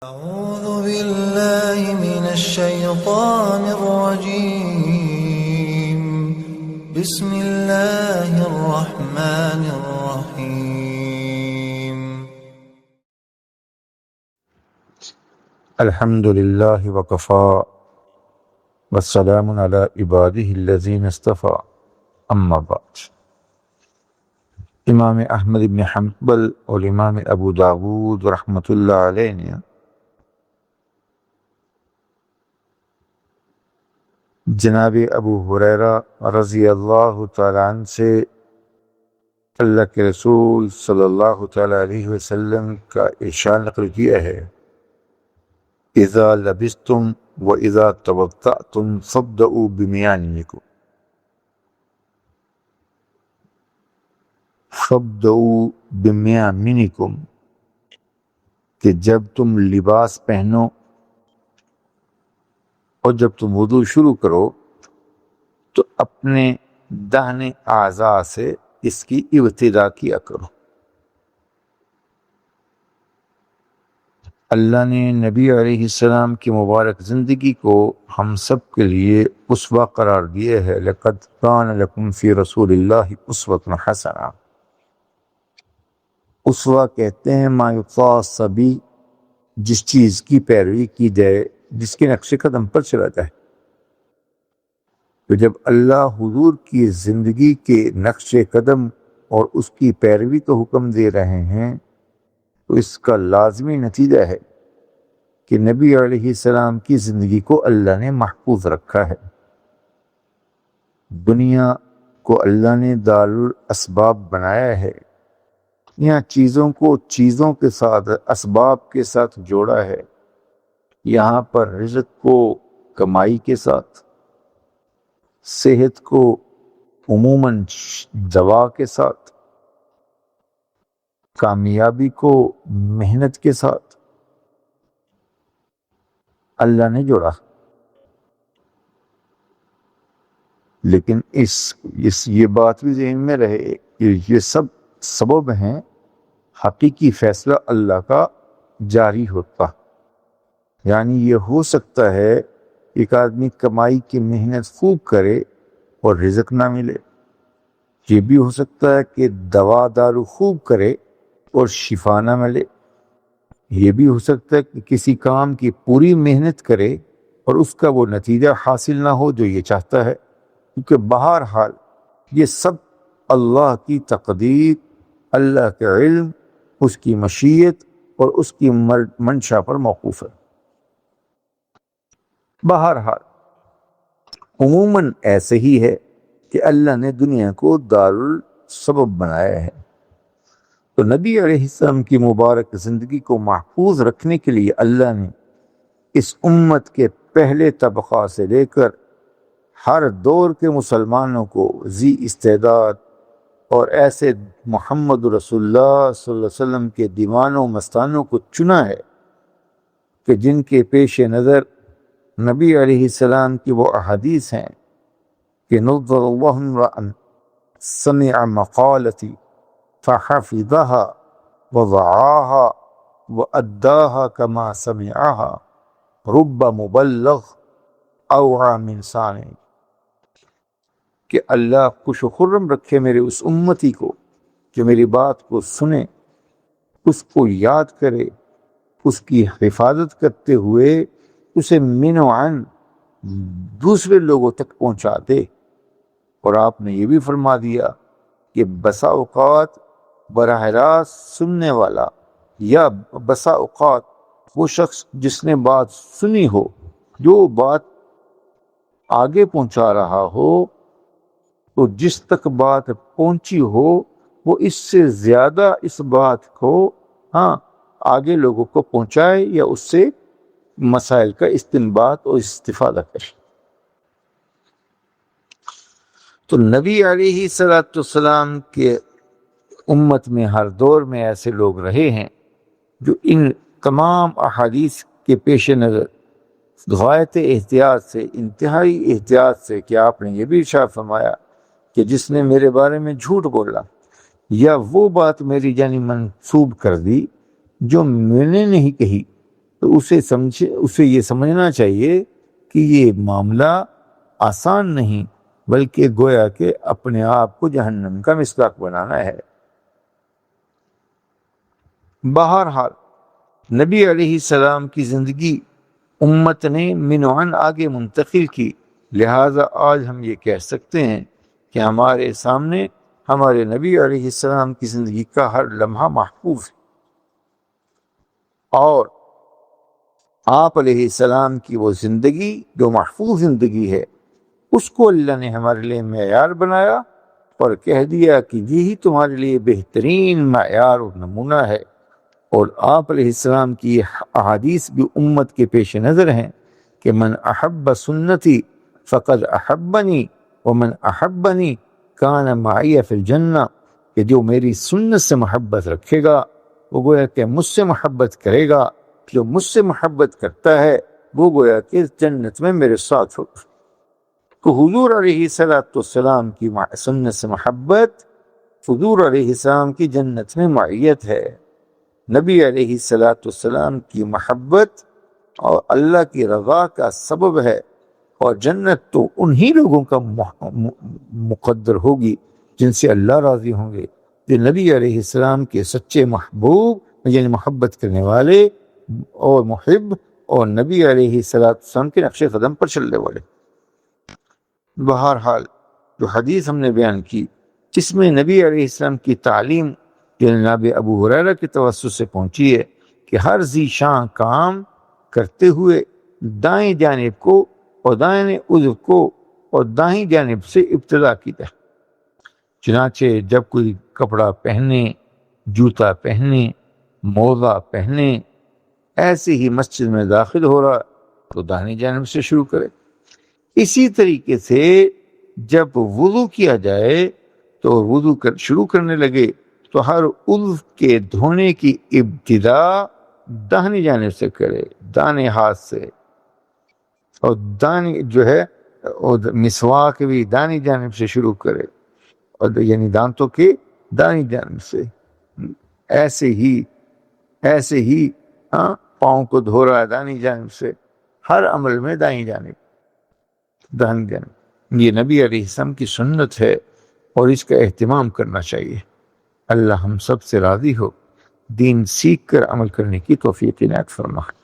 أعوذ بالله من الشيطان الرجيم. بسم الله الرحمن الرحيم. الحمد لله وكفى والسلام على عباده الذين اصطفى اما بعد. امام احمد بن حنبل اور امام ابو داود رحمۃ اللہ علیہ نے جناب ابو ہریرہ رضی اللہ تعالیٰ عنہ سے اللہ کے رسول صلی اللہ تعالیٰ علیہ وسلم کا ارشاد نقل کیا ہے: اذا لبستم واذا توضأتم فابدؤوا بمیامنکم کہ جب تم لباس پہنو اور جب تم وضو شروع کرو تو اپنے داہنے اعضاء سے اس کی ابتدا کیا کرو۔ اللہ نے نبی علیہ السلام کی مبارک زندگی کو ہم سب کے لیے اسوہ قرار دیے ہے۔ لقد کان لکم فی رسول اللہ اسوۃ حسنہ۔ اسوہ کہتے ہیں ما یطاع صبی، جس چیز کی پیروی کی جائے، جس کے نقش قدم پر چلا جائے۔ تو جب اللہ حضور کی زندگی کے نقش قدم اور اس کی پیروی کا حکم دے رہے ہیں تو اس کا لازمی نتیجہ ہے کہ نبی علیہ السلام کی زندگی کو اللہ نے محفوظ رکھا ہے۔ دنیا کو اللہ نے دارالاسباب بنایا ہے، یہاں چیزوں کو چیزوں کے ساتھ، اسباب کے ساتھ جوڑا ہے۔ یہاں پر رزق کو کمائی کے ساتھ، صحت کو عموماً دوا کے ساتھ، کامیابی کو محنت کے ساتھ اللہ نے جوڑا۔ لیکن یہ بات بھی ذہن میں رہے کہ یہ سب سبب ہیں، حقیقی فیصلہ اللہ کا جاری ہوتا۔ یعنی یہ ہو سکتا ہے ایک آدمی کمائی کی محنت خوب کرے اور رزق نہ ملے، یہ بھی ہو سکتا ہے کہ دوا دارو خوب کرے اور شفا نہ ملے، یہ بھی ہو سکتا ہے کہ کسی کام کی پوری محنت کرے اور اس کا وہ نتیجہ حاصل نہ ہو جو یہ چاہتا ہے، کیونکہ بہرحال یہ سب اللہ کی تقدیر، اللہ کے علم، اس کی مشیت اور اس کی منشا پر موقوف ہے۔ بہرحال عموماً ایسے ہی ہے کہ اللہ نے دنیا کو دارالسبب بنایا ہے۔ تو نبی علیہ السلام کی مبارک زندگی کو محفوظ رکھنے کے لیے اللہ نے اس امت کے پہلے طبقہ سے لے کر ہر دور کے مسلمانوں کو ذی استعداد اور ایسے محمد رسول اللہ صلی اللہ علیہ وسلم کے دیوانوں مستانوں کو چنا ہے کہ جن کے پیش نظر نبی علیہ السلام کی وہ احادیث ہیں کہ نضر اللہ امرأ سمع مقالتی فحفظها وضعاها وأداها كما سمعها رب مبلغ اوعى من سامع، کہ اللہ خوش و خرم رکھے میرے اس امتی کو جو میری بات کو سنے، اس کو یاد کرے، اس کی حفاظت کرتے ہوئے اسے من و عن دوسرے لوگوں تک پہنچا دے۔ اور آپ نے یہ بھی فرما دیا کہ بسا اوقات براہ راست سننے والا یا بسا اوقات وہ شخص جس نے بات سنی ہو، جو بات آگے پہنچا رہا ہو، تو جس تک بات پہنچی ہو وہ اس سے زیادہ اس بات کو آگے لوگوں کو پہنچائے یا اس سے مسائل کا استنباط اور استفادہ کرے۔ تو نبی علیہ السلام کے امت میں ہر دور میں ایسے لوگ رہے ہیں جو ان تمام احادیث کے پیش نظر غایت احتیاط سے، انتہائی احتیاط سے، کہ آپ نے یہ بھی ارشاد فرمایا کہ جس نے میرے بارے میں جھوٹ بولا یا وہ بات میری جانی منسوب کر دی جو میں نے نہیں کہی تو اسے یہ سمجھنا چاہیے کہ یہ معاملہ آسان نہیں، بلکہ گویا کہ اپنے آپ کو جہنم کا مصداق بنانا ہے۔ بہرحال نبی علیہ السلام کی زندگی امت نے منوعاً آگے منتقل کی، لہٰذا آج ہم یہ کہہ سکتے ہیں کہ ہمارے سامنے ہمارے نبی علیہ السلام کی زندگی کا ہر لمحہ محفوظ ہے، اور آپ علیہ السلام کی وہ زندگی جو محفوظ زندگی ہے، اس کو اللہ نے ہمارے لیے معیار بنایا اور کہہ دیا کہ یہی تمہارے لیے بہترین معیار اور نمونہ ہے۔ اور آپ علیہ السلام کی احادیث بھی امت کے پیش نظر ہیں کہ من احب سنتی فقد احبنی ومن احبنی کان معی فی الجنہ، کہ جو میری سنت سے محبت رکھے گا وہ گویا کہ مجھ سے محبت کرے گا، جو مجھ سے محبت کرتا ہے وہ گویا کہ جنت میں میرے ساتھ ہوگا۔ تو حضور علیہ السلام کی سنت سے محبت حضور علیہ السلام کی جنت میں معیت ہے۔ نبی علیہ السلام کی محبت اور اللہ کی رضا کا سبب ہے، اور جنت تو انہی لوگوں کا مقدر ہوگی جن سے اللہ راضی ہوں گے، جو نبی علیہ السلام کے سچے محبوب یعنی محبت کرنے والے اور محب، اور نبی علیہ السلام کے نقش قدم پر چلنے والے۔ بہرحال جو حدیث ہم نے بیان کی، جس میں نبی علیہ السلام کی تعلیم جو جناب ابو ہریرہ کی توسط سے پہنچی ہے کہ ہر ذی شان کام کرتے ہوئے دائیں جانب کو اور دائیں عضو کو اور دائیں جانب سے ابتدا کی جائے۔ چنانچہ جب کوئی کپڑا پہنے، جوتا پہنے، موزہ پہنے، ایسے ہی مسجد میں داخل ہو رہا تو دائیں جانب سے شروع کرے۔ اسی طریقے سے جب وضو کیا جائے تو وضو شروع کرنے لگے تو ہر عضو کے دھونے کی ابتدا داہنی جانب سے کرے، دانے ہاتھ سے، اور دانی جو ہے اور مسواک بھی دانی جانب سے شروع کرے، اور یعنی دانتوں کے دانی جانب سے۔ ایسے ہی پاؤں کو دھو رہا ہے دانی جانب سے، ہر عمل میں دائیں جانب دائیں جانب۔ یہ نبی علیہ السلام کی سنت ہے اور اس کا اہتمام کرنا چاہیے۔ اللہ ہم سب سے راضی ہو، دین سیکھ کر عمل کرنے کی توفیق عنایت فرمائے۔